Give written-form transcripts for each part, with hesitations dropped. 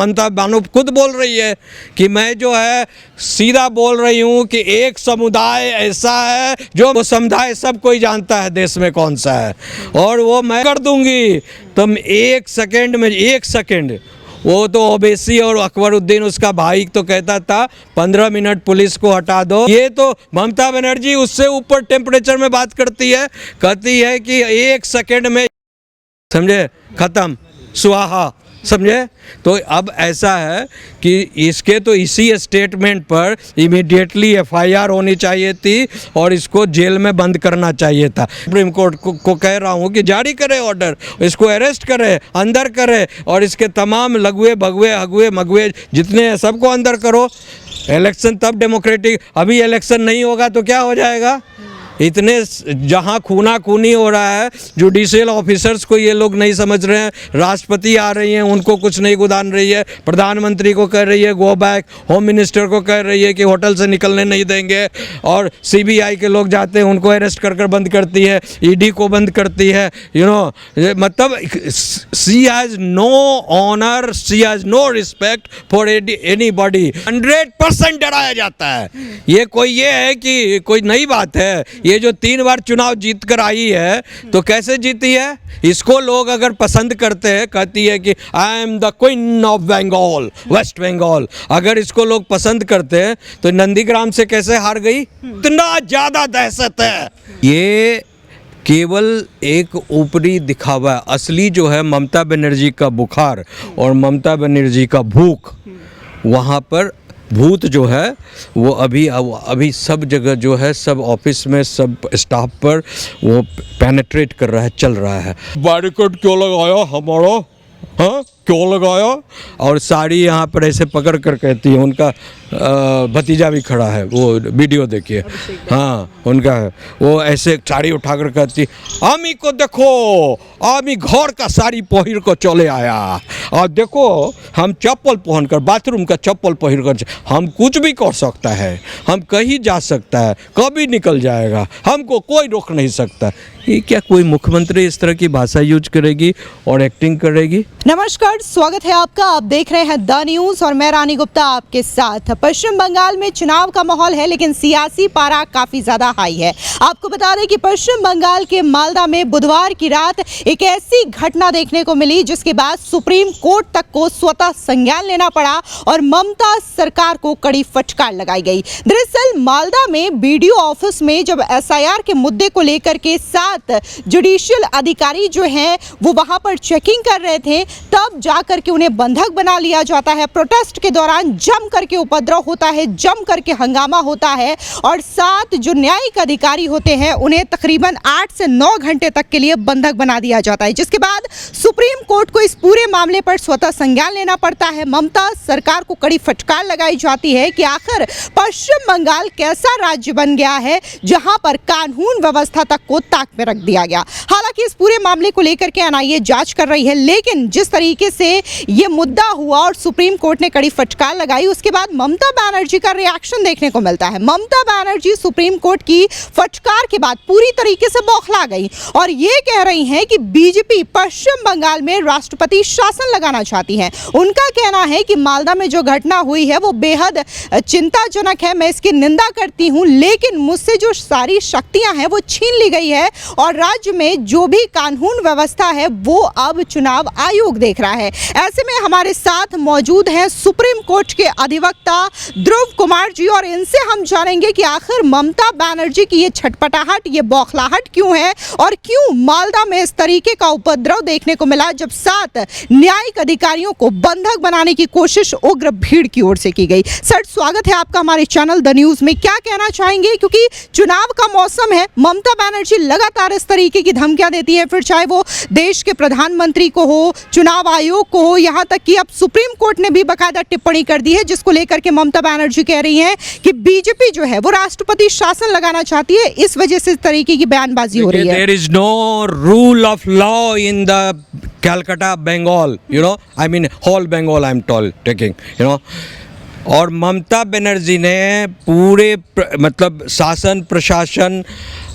ममता बानो खुद बोल रही है कि मैं जो है सीधा बोल रही हूँ कि एक समुदाय ऐसा है जो वो समुदाय सब कोई जानता है देश में कौन सा है, और वो मैं कर दूंगी। तुम एक सेकंड वो तो ओवैसी और अकबरुद्दीन उसका भाई तो कहता था 15 मिनट पुलिस को हटा दो। ये तो ममता बनर्जी उससे ऊपर टेम्परेचर में बात करती है, कहती है कि एक सेकंड में, समझे, खत्म, सुहाहा, समझे। तो अब ऐसा है कि इसके तो इसी स्टेटमेंट पर इमीडिएटली एफआईआर होनी चाहिए थी और इसको जेल में बंद करना चाहिए था। सुप्रीम कोर्ट को कह रहा हूँ कि जारी करे ऑर्डर, इसको अरेस्ट करे, अंदर करे, और इसके तमाम लघुए भगुए हगुए मगुए जितने हैं सबको अंदर करो। इलेक्शन तब डेमोक्रेटिक, अभी इलेक्शन नहीं होगा तो क्या हो जाएगा। इतने जहाँ खूना खूनी हो रहा है, जुडिशियल ऑफिसर्स को ये लोग नहीं समझ रहे हैं। राष्ट्रपति आ रही हैं, उनको कुछ नहीं गुदान रही है, प्रधानमंत्री को कह रही है गो बैक, होम मिनिस्टर को कह रही है कि होटल से निकलने नहीं देंगे, और सीबीआई के लोग जाते हैं उनको अरेस्ट कर बंद करती है, ईडी को बंद करती है। मतलब she has no honour, she has no respect for anybody. 100% डराया जाता है। ये है कि कोई नई बात है। ये जो 3 बार चुनाव जीत कर आई है, तो कैसे जीती है, इसको लोग अगर पसंद करते हैं, कहती है कि I am the queen of Bengal, West Bengal, अगर इसको लोग पसंद करते हैं तो नंदीग्राम से कैसे हार गई। इतना ज़्यादा दहशत है। ये केवल एक ऊपरी दिखावा है। असली जो है ममता बनर्जी का बुखार और ममता बनर्जी का भूख, वहाँ पर भूत जो है वो अभी सब जगह जो है, सब ऑफिस में, सब स्टाफ पर वो पेनिट्रेट कर रहा है, चल रहा है। बैरिकेड क्यों लगाया हमारा, हाँ क्यों लगाया। और साड़ी यहाँ पर ऐसे पकड़ कर कहती है, उनका भतीजा भी खड़ा है, वो वीडियो देखिए, हाँ उनका है, वो ऐसे साड़ी उठाकर कहती आमी को देखो, आमी घर का साड़ी पहिर को चले आया, और देखो हम चप्पल पहनकर, बाथरूम का चप्पल पहिर कर, हम कुछ भी कर सकता है, हम कहीं जा सकता है, कभी निकल जाएगा, हमको कोई रोक नहीं सकता। ये क्या कोई मुख्यमंत्री इस तरह की भाषा यूज करेगी और एक्टिंग करेगी। नमस्कार, स्वागत है आपका। आप देख रहे हैं द न्यूज़ और मैं रानी गुप्ता आपके साथ। पश्चिम बंगाल में चुनाव का माहौल है, लेकिन सियासी पारा काफी ज्यादा हाई है। आपको बता दें कि पश्चिम बंगाल के मालदा में बुधवार की रात एक ऐसी घटना देखने को मिली जिसके बाद सुप्रीम कोर्ट तक को स्वतः संज्ञान लेना पड़ा और ममता सरकार को कड़ी फटकार लगाई गई। दरअसल मालदा में बीडीओ ऑफिस में जब एसआईआर के मुद्दे को लेकर के 7 जुडिशियल अधिकारी जो हैं वो वहां पर चेकिंग कर रहे थे, तब जाकर के उन्हें बंधक बना लिया जाता है। प्रोटेस्ट के दौरान जम करके उपद्रव होता है, जम करके हंगामा होता है, और 7 जो न्यायिक अधिकारी होते हैं उन्हें तकरीबन 8 से 9 घंटे तक के लिए बंधक बना दिया जाता है, जिसके बाद सुप्रीम कोर्ट को इस पूरे मामले पर स्वतः संज्ञान लेना पड़ता है। ममता सरकार को कड़ी फटकार लगाई जाती है कि आखिर पश्चिम बंगाल कैसा राज्य बन गया है जहां पर कानून व्यवस्था तक को ताक में रख दिया गया। हालांकि इस पूरे मामले को लेकर के एनआईए जांच कर रही है, लेकिन जिस तरीके से ये मुद्दा हुआ और सुप्रीम कोर्ट ने कड़ी फटकार लगाई, उसके बाद ममता बनर्जी का रिएक्शन देखने को मिलता है। ममता बनर्जी सुप्रीम कोर्ट की फटकार के बाद पूरी तरीके से बौखला गई और ये कह रही हैं कि बीजेपी पश्चिम बंगाल में राष्ट्रपति शासन लगाना चाहती है। उनका कहना है कि मालदा में जो घटना हुई है वो बेहद चिंताजनक है, मैं इसकी निंदा करती हूं, लेकिन मुझसे जो सारी शक्तियां हैं वो छीन ली गई है और राज्य में जो भी कानून व्यवस्था है वो अब चुनाव आयोग देख रहा है। ऐसे में हमारे साथ मौजूद हैं सुप्रीम कोर्ट के अधिवक्ता ध्रुव कुमार जी, और इनसे हम जानेंगे कि आखिर ममता बनर्जी की ये छटपटाहट, ये बौखलाहट क्यों है और क्यों मालदा में इस तरीके का उपद्रव देखने को मिला जब 7 न्यायिक अधिकारियों को बंधक बनाने की कोशिश उग्र भीड़ की ओर से की गई। सर, स्वागत है आपका हमारे चैनल द न्यूज़ में। क्या कहना चाहेंगे, क्योंकि चुनाव का मौसम है, ममता बनर्जी लगातार इस तरीके की धमकियां देती है, फिर चाहे वो देश के प्रधानमंत्री को हो, चुनाव आयोग को हो, यहाँ तक कि अब सुप्रीम कोर्ट ने भी बाकायदा टिप्पणी कर दी है जिसको लेकर के ममता बनर्जी कह रही हैं कि बीजेपी जो है वो राष्ट्रपति शासन लगाना चाहती है, इस वजह से इस तरीके की बयानबाजी हो रही है। There is no rule of law in the Calcutta, Bengal, I mean whole Bengal I'm taking, और ममता बनर्जी ने पूरे मतलब शासन प्रशासन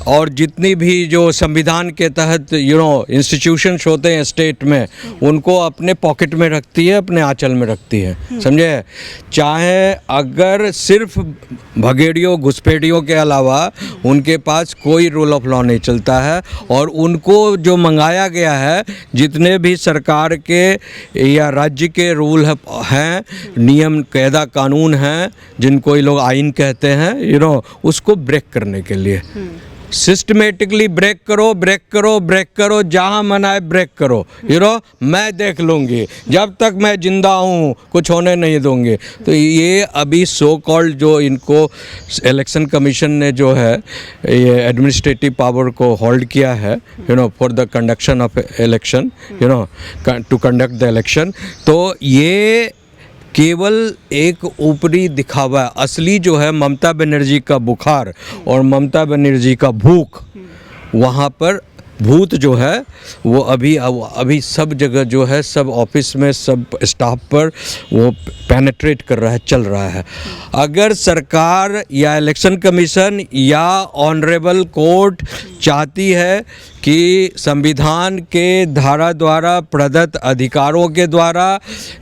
और जितनी भी जो संविधान के तहत इंस्टीट्यूशंस होते हैं स्टेट में, उनको अपने पॉकेट में रखती है, अपने आंचल में रखती है, समझे। चाहे अगर सिर्फ भगेड़ियों घुसपैठियों के अलावा उनके पास कोई रूल ऑफ लॉ नहीं चलता है, और उनको जो मंगाया गया है, जितने भी सरकार के या राज्य के रूल हैं, नियम कायदा कानून हैं, जिनको ये लोग आइन कहते हैं, उसको ब्रेक करने के लिए सिस्टमेटिकली ब्रेक करो, जहाँ मन आए ब्रेक करो, मैं देख लूँगी, जब तक मैं जिंदा हूँ कुछ होने नहीं दूँगी। तो ये अभी सो कॉल्ड जो इनको इलेक्शन कमीशन ने जो है ये एडमिनिस्ट्रेटिव पावर को होल्ड किया है, for the conduction of election, to conduct the election, तो ये केवल एक ऊपरी दिखावा है। असली जो है ममता बनर्जी का बुखार और ममता बनर्जी का भूख, वहाँ पर भूत जो है वो अभी सब जगह जो है, सब ऑफिस में, सब स्टाफ पर वो पेनेट्रेट कर रहा है, चल रहा है। अगर सरकार या इलेक्शन कमीशन या ऑनरेबल कोर्ट चाहती है कि संविधान के धारा द्वारा प्रदत्त अधिकारों के द्वारा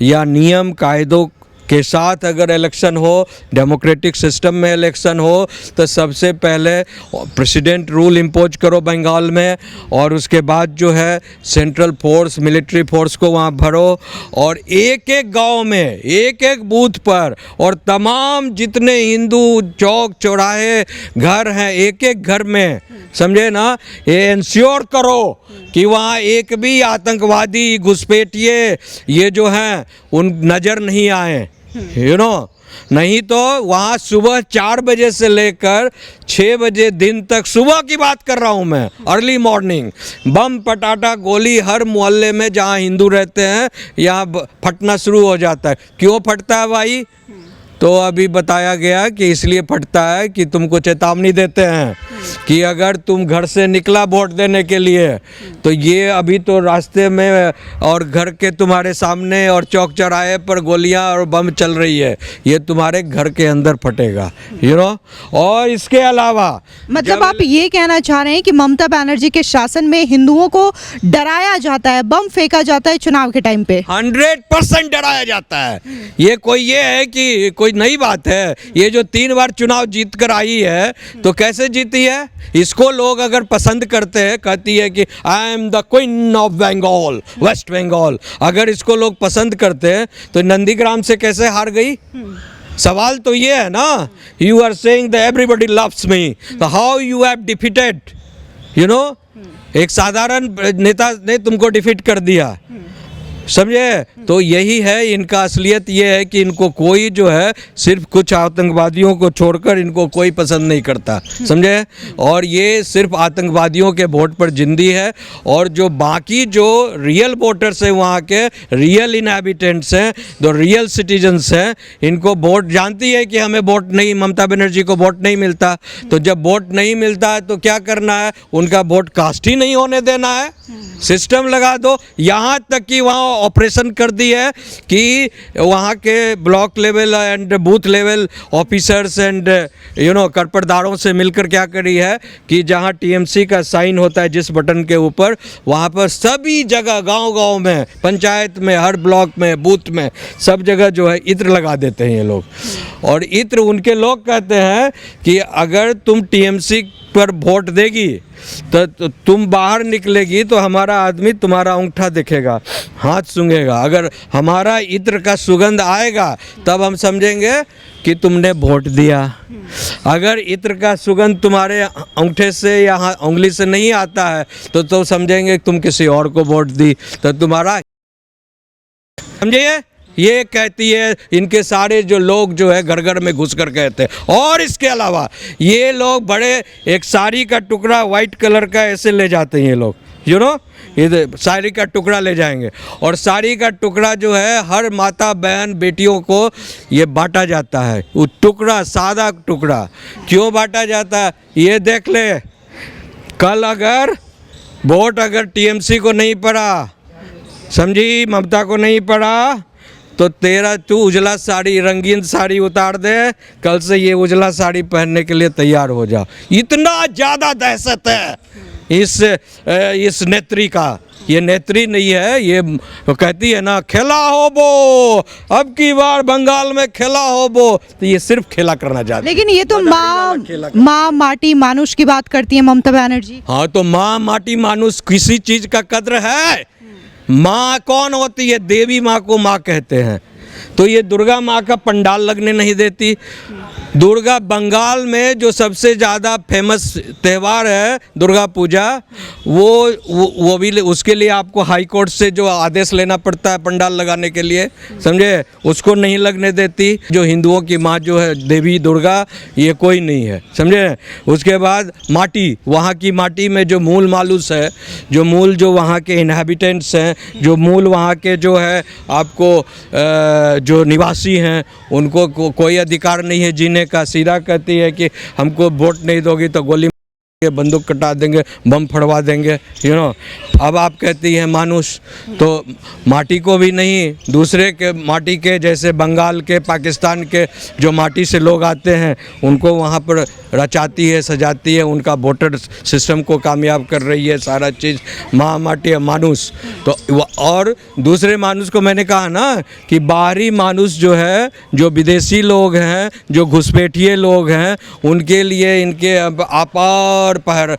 या नियम कायदों के साथ अगर इलेक्शन हो, डेमोक्रेटिक सिस्टम में इलेक्शन हो, तो सबसे पहले प्रेसिडेंट रूल इम्पोज करो बंगाल में, और उसके बाद जो है सेंट्रल फोर्स, मिलिट्री फोर्स को वहाँ भरो, और एक एक गांव में, एक एक बूथ पर, और तमाम जितने हिंदू चौक चौराहे घर हैं, एक एक घर में, समझे ना, ये इंश्योर करो कि वहाँ एक भी आतंकवादी घुसपैठिए ये जो हैं उन नज़र नहीं आए, नहीं तो वहाँ सुबह 4 बजे से लेकर 6 बजे दिन तक, सुबह की बात कर रहा हूँ मैं, अर्ली मॉर्निंग, बम पटाटा गोली हर मोहल्ले में जहाँ हिंदू रहते हैं यहाँ फटना शुरू हो जाता है। क्यों फटता है भाई? तो अभी बताया गया कि इसलिए फटता है कि तुमको चेतावनी देते हैं कि अगर तुम घर से निकला वोट देने के लिए, तो ये अभी तो रास्ते में और घर के तुम्हारे सामने और चौक चौराहे पर गोलियां और बम चल रही है, ये तुम्हारे घर के अंदर फटेगा, और इसके अलावा मतलब आप ये कहना चाह रहे हैं कि ममता बनर्जी के शासन में हिंदुओं को डराया जाता है, बम फेंका जाता है चुनाव के टाइम पे? 100% डराया जाता है। ये है कि कोई नई बात है? ये जो 3 बार चुनाव जीत कर आई है, तो कैसे जीती है? इसको लोग अगर पसंद करते हैं, कहती है कि I am the queen of Bengal, West Bengal, अगर इसको लोग पसंद करते हैं तो नंदीग्राम से कैसे हार गई? सवाल तो ये है ना, you are saying that everybody loves me, तो हाउ यू हैव डिफीटेड, एक साधारण नेता ने तुमको डिफीट कर दिया, समझे। तो यही है इनका असलियत, ये है कि इनको कोई जो है सिर्फ कुछ आतंकवादियों को छोड़कर इनको कोई पसंद नहीं करता, समझे। और ये सिर्फ आतंकवादियों के वोट पर जिंदी है, और जो बाकी जो रियल वोटर्स हैं, वहाँ के रियल इनहैबिटेंट्स हैं, जो रियल सिटीजन्स हैं, इनको वोट, जानती है कि हमें वोट नहीं, ममता बनर्जी को वोट नहीं मिलता, तो जब वोट नहीं मिलता है तो क्या करना है, उनका वोट कास्ट ही नहीं होने देना है, सिस्टम लगा दो। यहाँ तक कि वहाँ ऑपरेशन कर दी है कि वहाँ के block level and booth level officers and करपरदारों से मिलकर क्या करी है कि जहाँ टीएमसी का साइन होता है जिस बटन के ऊपर, वहाँ पर सभी जगह गांव-गांव में, पंचायत में, हर ब्लॉक में, बूथ में, सब जगह जो है इत्र लगा देते हैं ये लोग। और इत्र उनके लोग कहते हैं कि अगर तुम टीएमसी पर वोट देगी तो तुम बाहर निकलेगी तो हमारा आदमी तुम्हारा अंगूठा देखेगा, हाथ सूंघेगा, अगर हमारा इत्र का सुगंध आएगा तब हम समझेंगे कि तुमने वोट दिया। अगर इत्र का सुगंध तुम्हारे अंगूठे से या उंगली से नहीं आता है तो समझेंगे तुम किसी और को वोट दी, तो तुम्हारा, समझिए। ये कहती है, इनके सारे जो लोग जो है घर घर में घुस कर कहते हैं। और इसके अलावा ये लोग बड़े एक साड़ी का टुकड़ा वाइट कलर का ऐसे ले जाते हैं ये लोग, ये साड़ी का टुकड़ा ले जाएंगे, और साड़ी का टुकड़ा जो है हर माता बहन बेटियों को ये बांटा जाता है। वो टुकड़ा, सादा टुकड़ा क्यों बांटा जाता है ये देख ले। कल अगर वोट अगर टीएमसी को नहीं पड़ा, समझी, ममता को नहीं पड़ा, तो तेरा तू उजला साड़ी रंगीन साड़ी उतार दे, कल से ये उजला साड़ी पहनने के लिए तैयार हो जाओ। इतना ज़्यादा दहशत है इस नेत्री का। ये नेत्री नहीं है, ये कहती है ना खेला हो बो, अब की बार बंगाल में खेला हो बो, तो ये सिर्फ खेला करना चाहती है। लेकिन ये तो माँ माटी मानुष की बात करती है ममता बनर्जी। हाँ, तो माँ माटी मानुष किसी चीज का कद्र है? माँ कौन होती है? देवी माँ को माँ कहते हैं। तो ये दुर्गा माँ का पंडाल लगने नहीं देती। दुर्गा बंगाल में जो सबसे ज़्यादा फेमस त्यौहार है दुर्गा पूजा, वो भी उसके लिए आपको हाई कोर्ट से जो आदेश लेना पड़ता है पंडाल लगाने के लिए, समझे, उसको नहीं लगने देती। जो हिंदुओं की माँ जो है देवी दुर्गा, ये कोई नहीं है, समझे। उसके बाद माटी, वहाँ की माटी में जो मूल मालूस है, जो मूल जो वहाँ के इनहेबिटेंट्स हैं, जो मूल वहाँ के जो है आपको जो निवासी हैं, उनको कोई अधिकार नहीं है जीने का। सीधा कहती है कि हमको वोट नहीं दोगी तो गोली बंदूक कटा देंगे, बम फड़वा देंगे, यू नो। अब आप कहती हैं मानुष, तो माटी को भी नहीं, दूसरे के माटी के, जैसे बंगाल के, पाकिस्तान के जो माटी से लोग आते हैं, उनको वहाँ पर रचाती है, सजाती है, उनका वोटर सिस्टम को कामयाब कर रही है, सारा चीज़ माँ माटी मानुष। तो और दूसरे मानुष को मैंने कहा ना कि बाहरी मानुष जो है, जो विदेशी लोग हैं, जो घुसपैठिए लोग हैं, उनके लिए इनके अपार पहर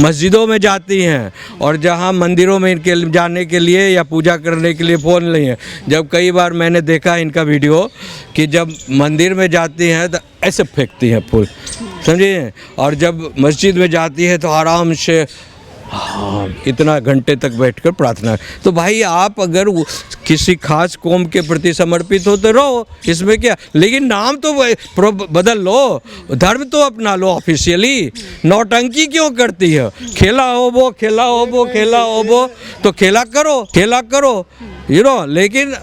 मस्जिदों में जाती हैं, और जहां मंदिरों में इनके जाने के लिए या पूजा करने के लिए फ़ोन नहीं है। जब कई बार मैंने देखा इनका वीडियो कि जब मंदिर में जाती हैं तो ऐसे फेंकती हैं फूल, समझिए, और जब मस्जिद में जाती है तो आराम से इतना घंटे तक बैठकर प्रार्थना। तो भाई आप अगर किसी खास कौम के प्रति समर्पित हो तो रहो, इसमें क्या। लेकिन नाम तो बदल लो, धर्म तो अपना लो ऑफिशियली। नौटंकी क्यों करती है? खेला हो वो, खेला हो वो, खेला हो वो, तो खेला करो, यू नो, लेकिन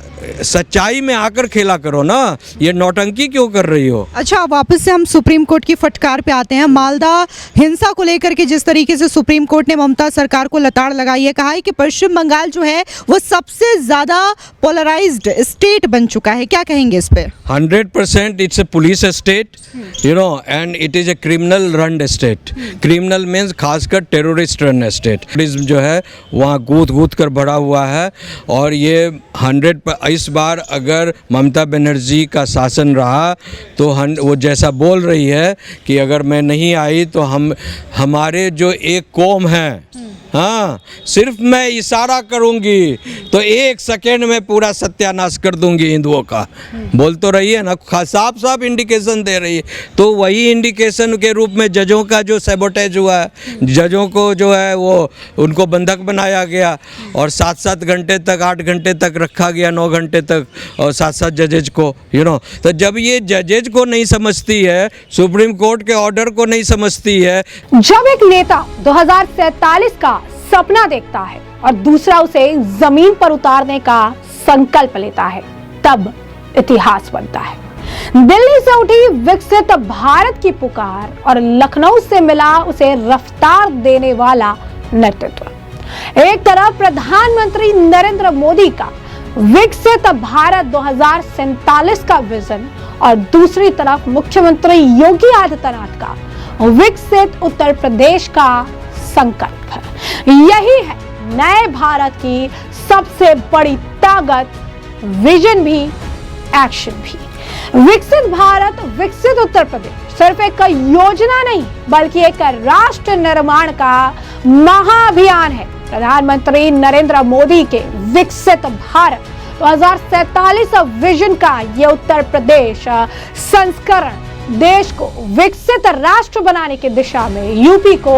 सच्चाई में आकर खेला करो ना। ये नौटंकी क्यों कर रही हो? अच्छा, वापस से हम सुप्रीम कोर्ट की फटकार पे आते हैं। मालदा हिंसा को लेकर के जिस तरीके से सुप्रीम कोर्ट ने ममता सरकार को लताड़ लगाई है, कहा है कि पश्चिम बंगाल जो है वो सबसे ज्यादा पोलराइज्ड स्टेट बन चुका है, क्या कहेंगे इस पे? 100% it's a police state, you know, and it is a criminal run state. Criminal means खासकर टेररिस्ट रन स्टेट। टेररिज्म जो है वहाँ गूंथ कर बढ़ा हुआ है, और ये 100 इस बार अगर ममता बनर्जी का शासन रहा तो वो जैसा बोल रही है कि अगर मैं नहीं आई तो हमारे जो एक कौम है, हाँ, सिर्फ मैं इशारा करूंगी तो 1 सेकेंड में पूरा सत्यानाश कर दूंगी हिंदुओं का। बोल तो रही है ना, साफ साफ इंडिकेशन दे रही है। तो वही इंडिकेशन के रूप में जजों का जो सैबोटेज हुआ है, जजों को जो है वो उनको बंधक बनाया गया, और 7-7 घंटे तक, 8 घंटे तक रखा गया, 9 घंटे तक, और 7-7 जजेज को, यू नो। तो जब ये जजेज को नहीं समझती है, सुप्रीम कोर्ट के ऑर्डर को नहीं समझती है। जब एक नेता 2047 का सपना देखता है और दूसरा उसे जमीन पर उतारने का संकल्प लेता है, तब इतिहास बनता है। दिल्ली से उठी विकसित भारत की पुकार और लखनऊ से मिला उसे रफ्तार देने वाला नेतृत्व। एक तरफ प्रधानमंत्री नरेंद्र मोदी का विकसित भारत 2047 का विजन, और दूसरी तरफ मुख्यमंत्री योगी आदित्यनाथ का विकसित उत्तर प्रदेश का संकल्प है। यही है नए भारत की सबसे बड़ी ताकत, विजन भी, एक्शन भी। विकसित भारत, विकसित उत्तर प्रदेश सिर्फ एक योजना नहीं बल्कि एक राष्ट्र निर्माण का महाअभियान है। प्रधानमंत्री नरेंद्र मोदी के विकसित भारत 2047 विजन का ये उत्तर प्रदेश संस्करण देश को विकसित राष्ट्र बनाने की दिशा में यूपी को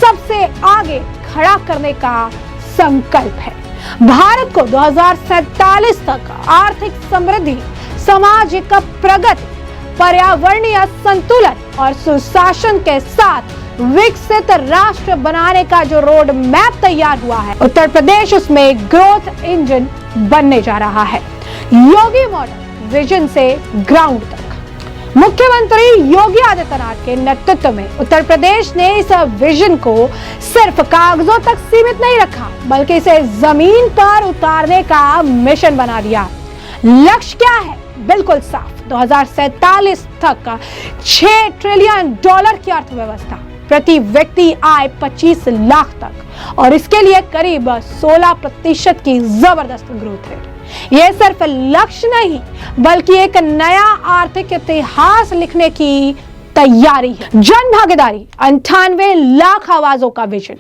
सबसे आगे खड़ा करने का संकल्प है। भारत को 2047 तक आर्थिक समृद्धि, सामाजिक प्रगति, पर्यावरणीय संतुलन और सुशासन के साथ विकसित राष्ट्र बनाने का जो रोड मैप तैयार हुआ है, उत्तर प्रदेश उसमें ग्रोथ इंजन बनने जा रहा है। योगी मॉडल विजन से ग्राउंड तक। मुख्यमंत्री योगी आदित्यनाथ के नेतृत्व में उत्तर प्रदेश ने इस विजन को सिर्फ कागजों तक सीमित नहीं रखा, बल्कि इसे जमीन पर उतारने का मिशन बना दिया। लक्ष्य क्या है? बिल्कुल साफ, 2047 तक 6 ट्रिलियन डॉलर की अर्थव्यवस्था, प्रति व्यक्ति आय 25 लाख तक, और इसके लिए करीब 16% की जबरदस्त ग्रोथ रेट। यह सिर्फ लक्ष्य नहीं बल्कि एक नया आर्थिक इतिहास लिखने की तैयारी है। जन भागीदारी, 98 लाख आवाजों का विजन।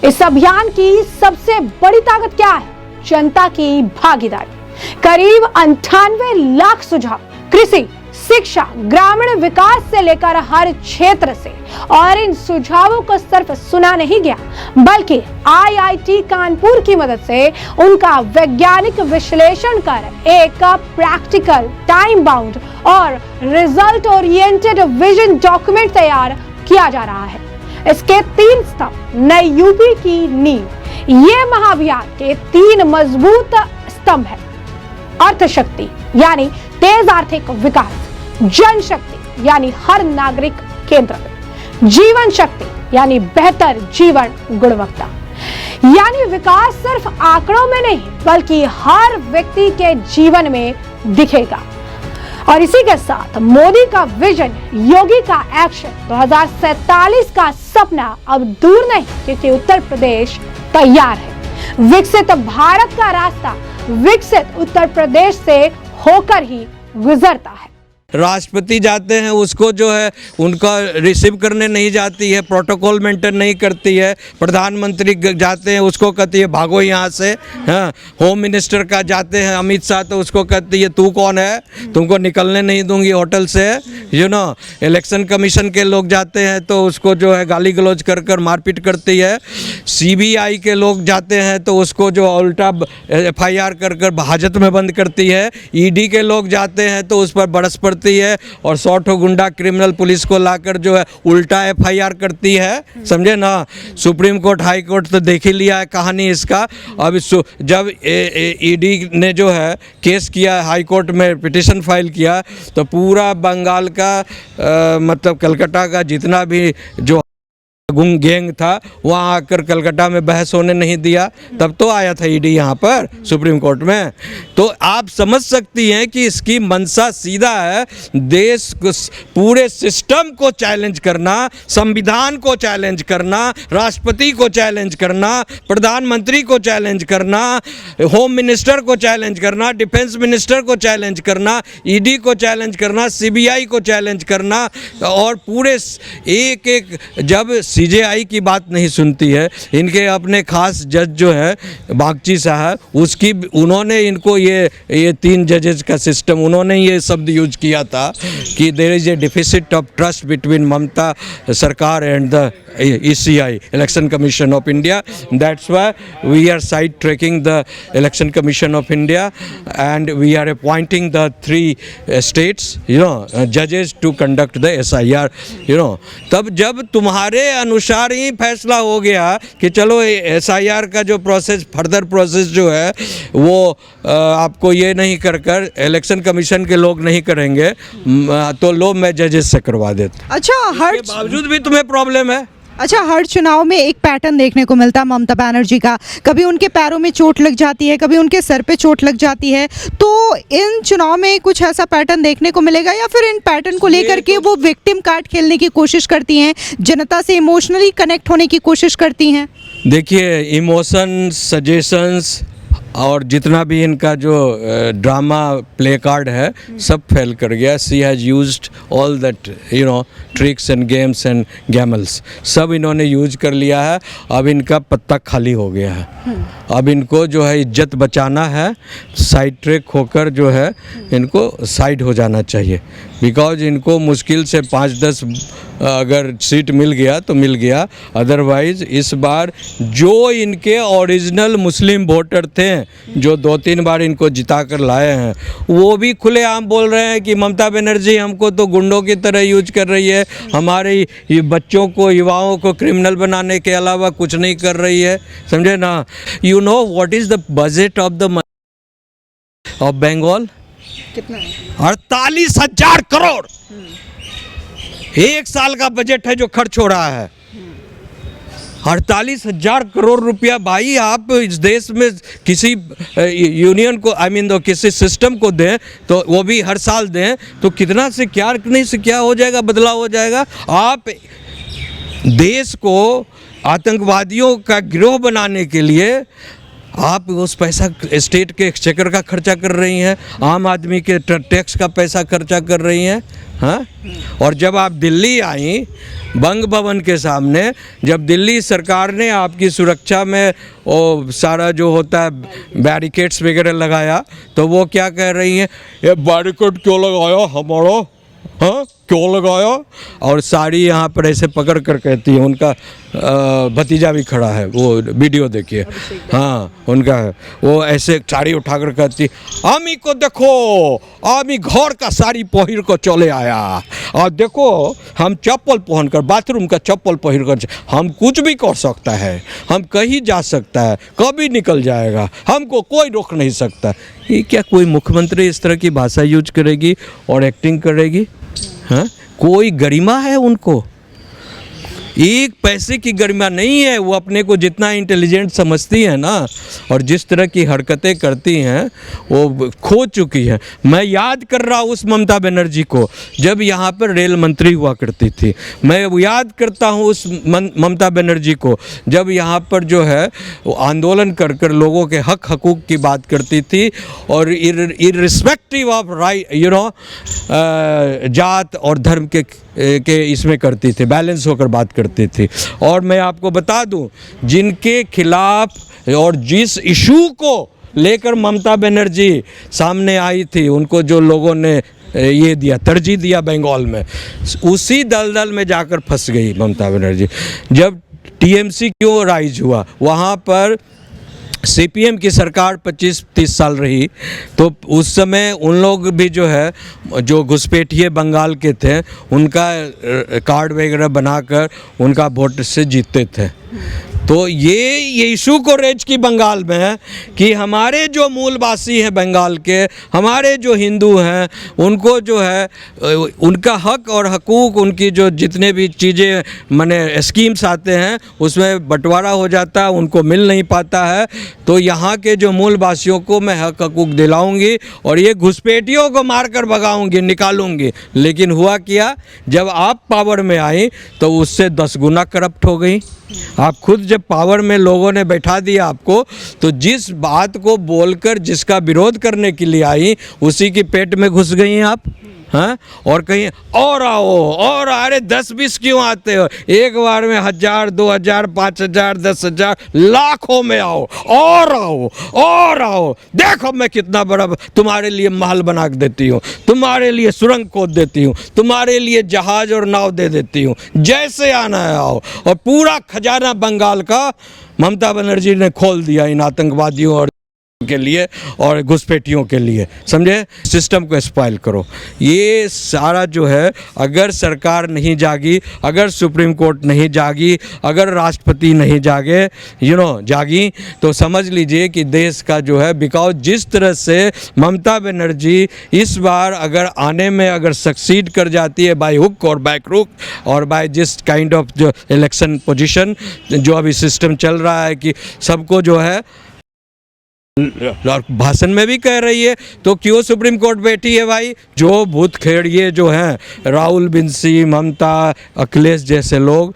इस अभियान की सबसे बड़ी ताकत क्या है? जनता की भागीदारी। करीब 98 लाख सुझाव, कृषि, शिक्षा, ग्रामीण विकास से लेकर हर क्षेत्र से, और इन सुझावों को सिर्फ सुना नहीं गया बल्कि आईआईटी कानपुर की मदद से उनका वैज्ञानिक विश्लेषण कर एक प्रैक्टिकल, टाइम बाउंड और रिजल्ट ओरिएंटेड विजन डॉक्यूमेंट तैयार किया जा रहा है। इसके 3 स्तंभ, नई यूपी की नींव। ये महाअभियान के 3 मजबूत स्तंभ है। अर्थशक्ति यानी तेज आर्थिक विकास, जनशक्ति यानी हर नागरिक केंद्र में, जीवन शक्ति यानी बेहतर जीवन गुणवत्ता। यानी विकास सिर्फ आंकड़ों में नहीं बल्कि हर व्यक्ति के जीवन में दिखेगा। और इसी के साथ मोदी का विजन, योगी का एक्शन, 2047 का सपना अब दूर नहीं, क्योंकि उत्तर प्रदेश तैयार है। विकसित भारत का रास्ता विकसित उत्तर प्रदेश से होकर ही गुजरता है। राष्ट्रपति जाते हैं, उसको जो है उनका रिसीव करने नहीं जाती है, प्रोटोकॉल मेंटेन नहीं करती है। प्रधानमंत्री जाते हैं, उसको कहती है भागो यहाँ से। हाँ, होम मिनिस्टर का जाते हैं अमित शाह, तो उसको कहती है तू कौन है, तुमको निकलने नहीं दूंगी होटल से। इलेक्शन कमीशन के लोग जाते हैं तो उसको जो है गाली गलौज कर कर मारपीट करती है। सीबीआई के लोग जाते हैं तो उसको जो उल्टा FIR कर कर हाजत में बंद करती है। ईडी के लोग जाते हैं तो उस पर बरस पड़ती है और 100 गुंडा क्रिमिनल पुलिस को लाकर जो है उल्टा FIR करती है, समझे ना। सुप्रीम कोर्ट, हाई कोर्ट तो देख ही लिया है कहानी इसका। अब जब ईडी ने जो है केस किया, हाई कोर्ट में पिटीशन फाइल किया, तो पूरा बंगाल का मतलब कलकत्ता का जितना भी जो गैंग था वहाँ आकर कलकत्ता में बहस होने नहीं दिया। तब तो आया था ईडी यहाँ पर सुप्रीम कोर्ट में। तो आप समझ सकती हैं कि इसकी मंशा सीधा है, देश को, पूरे सिस्टम को चैलेंज करना, संविधान को चैलेंज करना, राष्ट्रपति को चैलेंज करना, प्रधानमंत्री को चैलेंज करना, होम मिनिस्टर को चैलेंज करना, डिफेंस मिनिस्टर को चैलेंज करना, ईडी को चैलेंज करना, सीबीआई को चैलेंज करना। और पूरे एक जब सीजेआई की बात नहीं सुनती है, इनके अपने खास जज जो है बागची साहब, उसकी उन्होंने इनको ये 3 जजेस का सिस्टम, उन्होंने ये शब्द यूज किया था कि there is a deficit of trust between Mamata सरकार and the ECI, Election Commission of India. That's why we are side tracking the Election Commission of India and we are appointing the 3 states, judges to conduct the SIR. तब जब तुम्हारे अनुसार ही फैसला हो गया कि चलो SIR का जो प्रोसेस, फर्दर प्रोसेस जो है वो आपको ये नहीं कर इलेक्शन कमीशन के लोग नहीं करेंगे, तो लो मैं जजेस से करवा देता। अच्छा, हर बावजूद भी तुम्हें प्रॉब्लम है। अच्छा, हर चुनाव में एक पैटर्न देखने को मिलता है ममता बनर्जी का। कभी उनके पैरों में चोट लग जाती है, कभी उनके सर पे चोट लग जाती है। तो इन चुनाव में कुछ ऐसा पैटर्न देखने को मिलेगा या फिर इन पैटर्न को लेकर के वो विक्टिम कार्ड खेलने की कोशिश करती हैं, जनता से इमोशनली कनेक्ट होने की कोशिश करती हैं? देखिए, इमोशन, सजेशंस और जितना भी इनका जो ड्रामा प्ले कार्ड है सब फेल कर गया। She has used all that tricks and games and gambles, सब इन्होंने यूज कर लिया है। अब इनका पत्ता खाली हो गया है। अब इनको जो है इज्जत बचाना है, साइड ट्रैक होकर जो है इनको साइड हो जाना चाहिए। बिकॉज इनको मुश्किल से 5-10 अगर सीट मिल गया तो मिल गया, अदरवाइज़ इस बार जो इनके ओरिजिनल मुस्लिम वोटर थे जो 2-3 बार इनको जिता कर लाए हैं, वो भी खुलेआम बोल रहे हैं कि ममता बनर्जी हमको तो गुंडों की तरह यूज कर रही है, हमारे बच्चों को, युवाओं को क्रिमिनल बनाने के अलावा कुछ नहीं कर रही है, समझे ना। You know what is the budget of Bengal? कितना है? 48,000 करोड़ एक साल का बजट है जो खर्च हो रहा है। 48,000 करोड़ रुपया भाई आप इस देश में किसी यूनियन को किसी सिस्टम को दें तो वो भी हर साल दें तो कितना से क्या नहीं से क्या हो जाएगा, बदलाव हो जाएगा। आप देश को आतंकवादियों का गिरोह बनाने के लिए आप उस पैसा स्टेट के एक्सचेकर का खर्चा कर रही हैं, आम आदमी के टैक्स का पैसा खर्चा कर रही हैं। हाँ, और जब आप दिल्ली आई बंग भवन के सामने, जब दिल्ली सरकार ने आपकी सुरक्षा में वो सारा जो होता है बैरिकेड्स वगैरह लगाया तो वो क्या कह रही हैं, ये बैरिकेड क्यों लगाया हमारा, हाँ क्यों लगाया। और साड़ी यहाँ पर ऐसे पकड़ कर कहती है, उनका भतीजा भी खड़ा है, वो वीडियो देखिए, हाँ उनका है, वो ऐसे साड़ी उठाकर कहती आमी को देखो, आमी घर का साड़ी पहिर को चले आया और देखो हम चप्पल पहनकर, बाथरूम का चप्पल पहिर कर हम कुछ भी कर सकता है, हम कहीं जा सकता है, कभी निकल जाएगा, हमको कोई रोक नहीं सकता। ये क्या कोई मुख्यमंत्री इस तरह की भाषा यूज करेगी और एक्टिंग करेगी? हाँ, कोई गरिमा है उनको? एक पैसे की गरिमा नहीं है। वो अपने को जितना इंटेलिजेंट समझती है ना और जिस तरह की हरकतें करती हैं वो खो चुकी है। मैं याद कर रहा हूँ उस ममता बनर्जी को जब यहाँ पर रेल मंत्री हुआ करती थी। मैं याद करता हूँ उस ममता बनर्जी को जब यहाँ पर जो है वो आंदोलन कर कर लोगों के हक हकूक़ की बात करती थी और इर्रिस्पेक्टिव ऑफ जात और धर्म के इसमें करती थी, बैलेंस होकर बात करती थी। और मैं आपको बता दूं जिनके खिलाफ और जिस इशू को लेकर ममता बनर्जी सामने आई थी, उनको जो लोगों ने ये दिया, तरजीह दिया बंगाल में, उसी दलदल में जाकर फंस गई ममता बनर्जी। जब टीएमसी क्यों राइज हुआ, वहाँ पर सीपीएम की सरकार 25-30 साल रही तो उस समय उन लोग भी जो है जो घुसपैठिए बंगाल के थे उनका कार्ड वगैरह बनाकर उनका वोट से जीतते थे। तो ये इशू को रेज की बंगाल में है कि हमारे जो मूलवासी हैं बंगाल के, हमारे जो हिंदू हैं, उनको जो है उनका हक और हकूक़, उनकी जो जितने भी चीज़ें माने स्कीम्स आते हैं उसमें बंटवारा हो जाता है, उनको मिल नहीं पाता है। तो यहाँ के जो मूलवासियों को मैं हक हकूक़ दिलाऊंगी और ये घुसपैठियों को मार कर भगाऊंगी, निकालूंगी। लेकिन हुआ क्या, जब आप पावर में आई तो उससे 10 गुना करप्ट हो गई। आप खुद जब पावर में लोगों ने बैठा दिया आपको, तो जिस बात को बोलकर जिसका विरोध करने के लिए आई उसी की पेट में घुस गई हैं आप। हाँ, और कहीं और आओ और अरे 10-20 क्यों आते हो, एक बार में 1000, 2000, 5000, 10,000, लाखों में आओ और आओ और आओ। देखो मैं कितना बड़ा तुम्हारे लिए महल बना देती हूँ, तुम्हारे लिए सुरंग खोद देती हूँ, तुम्हारे लिए जहाज और नाव दे देती हूँ, जैसे आना है आओ। और पूरा खजाना बंगाल का ममता बनर्जी ने खोल दिया इन आतंकवादियों और के लिए और घुसपैठियों के लिए, समझे। सिस्टम को स्पॉइल करो। ये सारा जो है, अगर सरकार नहीं जागी, अगर सुप्रीम कोर्ट नहीं जागी, अगर राष्ट्रपति नहीं जागे, जागी, तो समझ लीजिए कि देश का जो है, बिकॉज जिस तरह से ममता बनर्जी इस बार अगर आने में अगर सक्सीड कर जाती है बाय हुक और बाय क्रूक और बाय जिस काइंड ऑफ जो इलेक्शन पोजीशन जो अभी सिस्टम चल रहा है कि सबको जो है भाषण में भी कह रही है, तो क्यों सुप्रीम कोर्ट बैठी है भाई। जो भूत खेड़िए जो हैं, राहुल बिंसी, ममता, अखिलेश जैसे लोग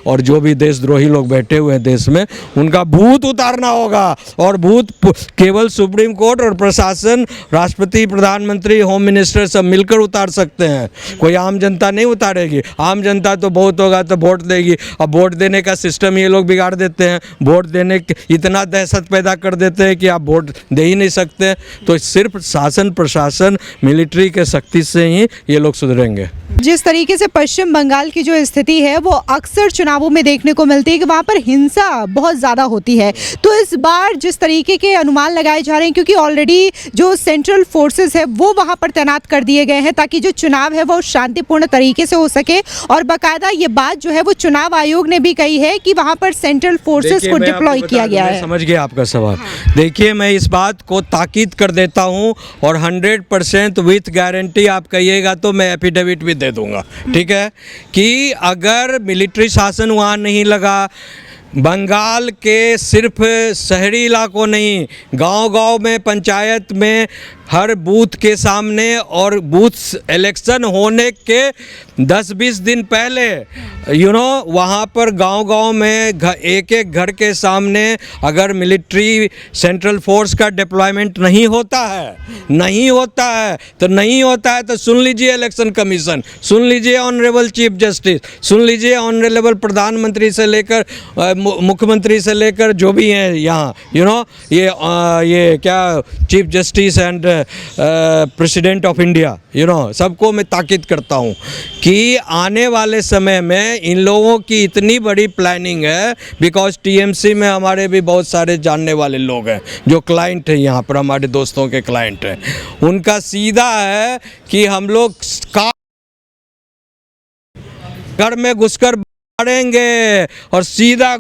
और जो भी देशद्रोही लोग बैठे हुए हैं देश में, उनका भूत उतारना होगा। और भूत केवल सुप्रीम कोर्ट और प्रशासन, राष्ट्रपति, प्रधानमंत्री, होम मिनिस्टर सब मिलकर उतार सकते हैं, कोई आम जनता नहीं उतारेगी। आम जनता तो बहुत होगा तो वोट देगी। अब वोट देने का सिस्टम ये लोग बिगाड़ देते हैं, वोट देने इतना दहशत पैदा कर देते हैं कि आप वोट दे ही नहीं सकते। तो सिर्फ शासन, प्रशासन, मिलिट्री के शक्ति से ही ये लोग सुधरेंगे। जिस तरीके से पश्चिम बंगाल की जो स्थिति है वो अक्सर चुनावों में देखने को मिलती है कि वहाँ पर हिंसा बहुत ज़्यादा होती है, तो इस बार जिस तरीके के अनुमान लगाए जा रहे हैं, क्योंकि ऑलरेडी जो सेंट्रल फोर्सेस है वो वहाँ पर तैनात कर दिए गए हैं ताकि जो चुनाव है वो शांतिपूर्ण तरीके से हो सके। और बाकायदा ये बात जो है वो चुनाव आयोग ने भी कही है कि वहाँ पर सेंट्रल फोर्सेस को डिप्लॉय किया गया है। समझ गया आपका सवाल। देखिए, मैं इस बात को ताकीद कर देता हूँ और 100% विथ गारंटी आप कहिएगा तो मैं एफिडेविट भी दे दूंगा, ठीक है, कि अगर मिलिट्री शासन वहाँ नहीं लगा, बंगाल के सिर्फ शहरी इलाकों नहीं, गांव-गांव में, पंचायत में, हर बूथ के सामने और बूथ इलेक्शन होने के 10-20 दिन पहले वहाँ पर गांव-गांव में एक एक घर के सामने अगर मिलिट्री सेंट्रल फोर्स का डिप्लॉयमेंट नहीं होता है तो सुन लीजिए इलेक्शन कमीशन, सुन लीजिए ऑनरेबल चीफ जस्टिस, सुन लीजिए ऑनरेबल प्रधानमंत्री से लेकर मुख्यमंत्री से लेकर जो भी हैं यहाँ ये क्या chief justice and president of India सबको मैं ताकीद करता हूँ कि आने वाले समय में इन लोगों की इतनी बड़ी प्लानिंग है, बिकॉज टीएमसी में हमारे भी बहुत सारे जानने वाले लोग हैं जो क्लाइंट हैं, यहाँ पर हमारे दोस्तों के क्लाइंट हैं। उनका सीधा है कि हम लोग घर में घुसकर मारेंगे और सीधा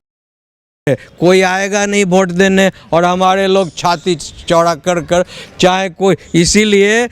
कोई आएगा नहीं वोट देने, और हमारे लोग छाती चौड़ा कर कर चाहे कोई, इसीलिए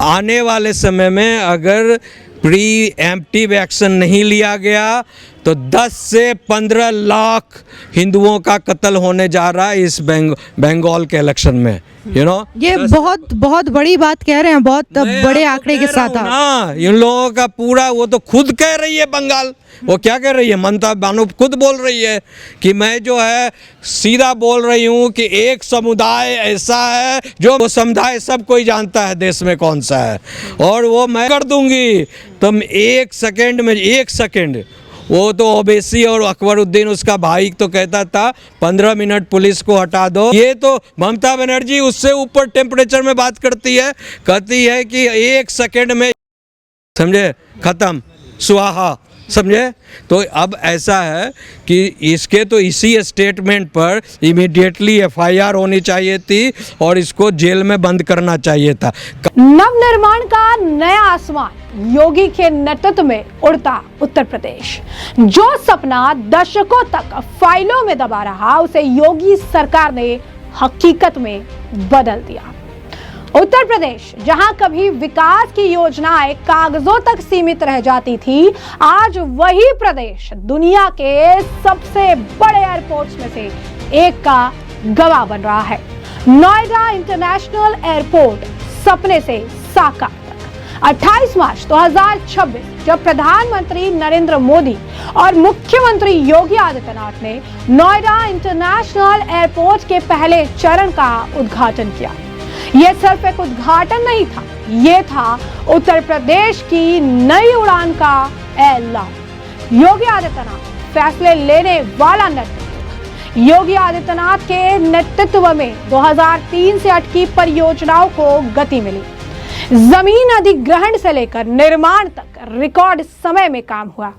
आने वाले समय में अगर प्री एम्प्टिव एक्शन नहीं लिया गया तो 10 से 15 लाख हिंदुओं का कत्ल होने जा रहा है इस बंगाल के इलेक्शन में। ये बहुत बहुत बड़ी बात कह रहे हैं, बहुत बड़े आंकड़े के साथ आप इन लोगों का पूरा, वो तो खुद कह रही है बंगाल, वो क्या कह रही है, ममता बानो खुद बोल रही है कि मैं जो है सीधा बोल रही हूँ कि एक समुदाय ऐसा है जो वो समुदाय सब कोई जानता है देश में कौन सा है, और वो मैं कर दूंगी। तुम 1 सेकंड वो तो ओवैसी और अकबरुद्दीन उसका भाई तो कहता था 15 मिनट पुलिस को हटा दो, ये तो ममता बनर्जी उससे ऊपर टेम्परेचर में बात करती है, कहती है कि 1 सेकंड में, समझे, खत्म, सुहाहा, समझे। तो अब ऐसा है कि इसके तो इसी स्टेटमेंट पर इमीडिएटली एफआईआर होनी चाहिए थी और इसको जेल में बंद करना चाहिए था। नवनिर्माण का नया आसमान योगी के नेतृत्व में उड़ता उत्तर प्रदेश, जो सपना दशकों तक फाइलों में दबा रहा उसे योगी सरकार ने हकीकत में बदल दिया। उत्तर प्रदेश, जहां कभी विकास की योजनाएं कागजों तक सीमित रह जाती थी, आज वही प्रदेश दुनिया के सबसे बड़े एयरपोर्ट्स में से एक का गवाह बन रहा है। नोएडा इंटरनेशनल एयरपोर्ट सपने से साकार तक। 28 मार्च 2026 जब प्रधानमंत्री नरेंद्र मोदी और मुख्यमंत्री योगी आदित्यनाथ ने नोएडा इंटरनेशनल एयरपोर्ट के पहले चरण का उद्घाटन किया, यह सिर्फ एक उद्घाटन नहीं था, यह था उत्तर प्रदेश की नई उड़ान का ऐलान। योगी आदित्यनाथ फैसले लेने वाला नेतृत्व। योगी आदित्यनाथ के नेतृत्व में 2003 से अटकी परियोजनाओं को गति मिली। जमीन अधिग्रहण से लेकर निर्माण तक रिकॉर्ड समय में काम हुआ।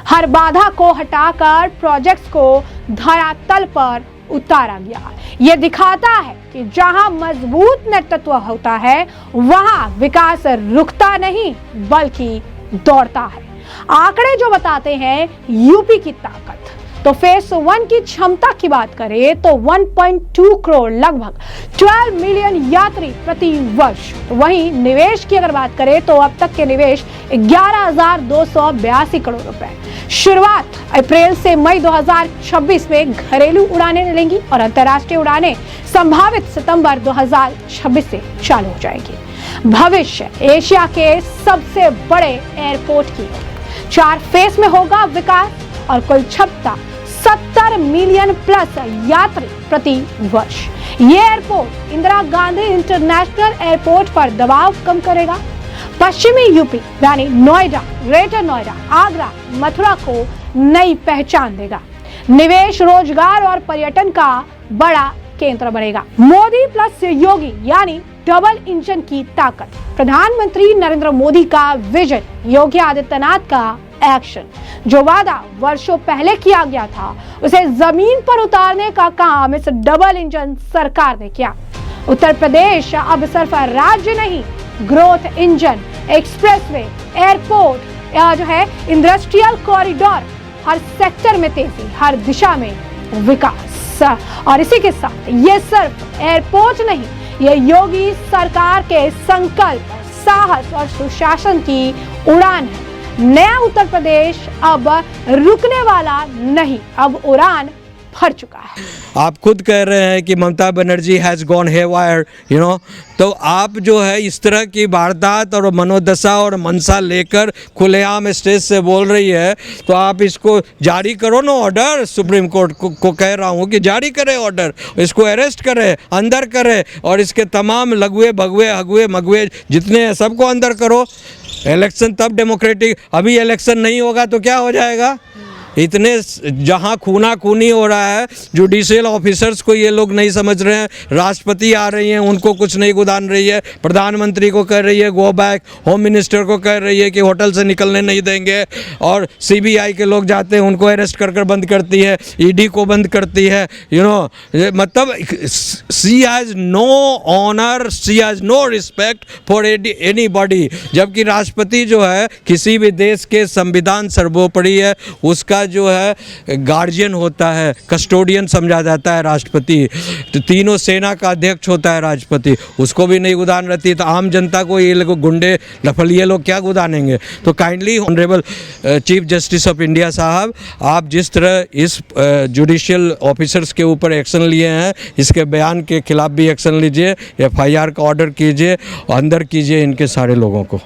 हर बाधा को हटाकर प्रोजेक्ट्स को धरातल पर उतारा गया। यह दिखाता है कि जहां मजबूत नेतृत्व होता है वहां विकास रुकता नहीं बल्कि दौड़ता है। आंकड़े जो बताते हैं यूपी की ताकत, तो फेज 1 की क्षमता की बात करें तो 1.2 करोड़, लगभग 12 मिलियन यात्री प्रति वर्ष। वहीं निवेश की अगर बात करें तो अब तक के निवेश 11,282 करोड़ रुपए। शुरुआत अप्रैल से मई 2026 में घरेलू उड़ानें मिलेंगी और अंतर्राष्ट्रीय उड़ानें संभावित सितंबर 2026 से चालू हो जाएगी। भविष्य एशिया के सबसे बड़े एयरपोर्ट की 4 फेज में होगा विकास और कुल क्षमता 70 मिलियन प्लस यात्री प्रति वर्ष। ये airport Indira Gandhi international airport पर दबाव कम करेगा। पश्चिमी यूपी यानी नोएडा, ग्रेटर नोएडा, आगरा, मथुरा को नई पहचान देगा। निवेश, रोजगार और पर्यटन का बड़ा केंद्र बनेगा। मोदी प्लस योगी यानी डबल इंजन की ताकत। प्रधानमंत्री नरेंद्र मोदी का विजन, योगी आदित्यनाथ का एक्शन। जो वादा वर्षों पहले किया गया था उसे जमीन पर उतारने का काम इस डबल इंजन सरकार ने किया। उत्तर प्रदेश अब सिर्फ राज्य नहीं, ग्रोथ इंजन, एक्सप्रेसवे, एयरपोर्ट, जो है इंडस्ट्रियल कॉरिडोर, हर सेक्टर में तेजी, हर दिशा में विकास। और इसी के साथ ये सिर्फ एयरपोर्ट नहीं, ये योगी सरकार के संकल्प, साहस और सुशासन की उड़ान है। नया उत्तर प्रदेश अब रुकने वाला नहीं, अब उड़ान भर चुका है। आप खुद कह रहे हैं कि Mamata Banerjee has gone haywire, you know, तो आप जो है इस तरह की वारदात और मनोदशा और मनसा लेकर खुलेआम स्टेज से बोल रही है, तो आप इसको जारी करो ना ऑर्डर। सुप्रीम कोर्ट को कह रहा हूँ कि जारी करे ऑर्डर, इसको अरेस्ट करे, अंदर करे, और इसके तमाम लघुए भगुए हगुए मगुए जितने हैं सबको अंदर करो। इलेक्शन तब डेमोक्रेटिक, अभी इलेक्शन नहीं होगा तो क्या हो जाएगा? इतने जहाँ खूना खूनी हो रहा है, जुडिशियल ऑफिसर्स को ये लोग नहीं समझ रहे हैं। राष्ट्रपति आ रही हैं, उनको कुछ नहीं गुदान रही है। प्रधानमंत्री को कह रही है गो बैक, होम मिनिस्टर को कह रही है कि होटल से निकलने नहीं देंगे, और सीबीआई के लोग जाते हैं उनको अरेस्ट कर बंद करती है, ईडी को बंद करती है, यू नो। मतलब she has no honour, she has no respect for anybody. जबकि राष्ट्रपति जो है किसी भी देश के संविधान सर्वोपरि है, उसका जो है गार्जियन होता है, कस्टोडियन समझा जाता है राष्ट्रपति। तो तीनों सेना का अध्यक्ष होता है राष्ट्रपति, उसको भी नहीं गुदान रहती, तो आम जनता को ये लोग गुंडे लफलिए लोग क्या गुदानेंगे? तो kindly honourable chief justice of India साहब, आप जिस तरह इस जुडिशियल ऑफिसर्स के ऊपर एक्शन लिए हैं, इसके बयान के खिलाफ भी एक्शन लीजिए, FIR का ऑर्डर कीजिए, अंदर कीजिए इनके सारे लोगों को।